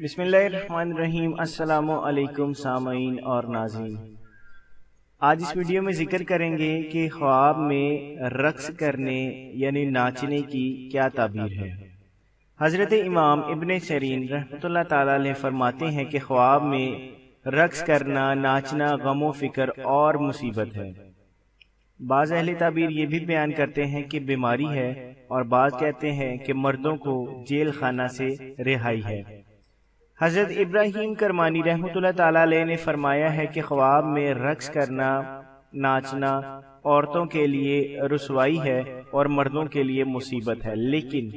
بسم اللہ الرحمن الرحیم۔ السلام علیکم سامعین اور ناظرین، آج اس ویڈیو میں ذکر کریں گے کہ خواب میں رقص کرنے یعنی ناچنے کی کیا تعبیر ہے۔ حضرت امام ابن سیرین رحمۃ اللہ تعالی علیہ فرماتے ہیں کہ خواب میں رقص کرنا، ناچنا غم و فکر اور مصیبت ہے۔ بعض اہل تعبیر یہ بھی بیان کرتے ہیں کہ بیماری ہے، اور بعض کہتے ہیں کہ مردوں کو جیل خانہ سے رہائی ہے۔ حضرت ابراہیم کرمانی رحمۃ اللہ تعالی علیہ نے فرمایا ہے کہ خواب میں رقص کرنا، ناچنا عورتوں کے لیے رسوائی ہے اور مردوں کے لیے مصیبت ہے، لیکن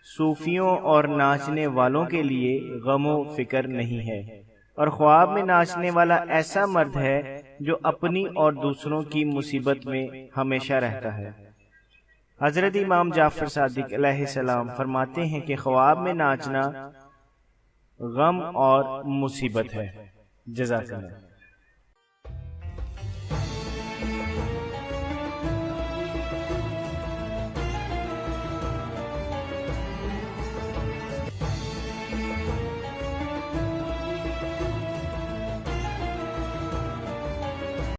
صوفیوں اور ناچنے والوں کے لیے غم و فکر نہیں ہے، اور خواب میں ناچنے والا ایسا مرد ہے جو اپنی اور دوسروں کی مصیبت میں ہمیشہ رہتا ہے۔ حضرت امام جعفر صادق علیہ السلام فرماتے ہیں کہ خواب میں ناچنا غم اور مصیبت ہے۔ جزاک اللہ۔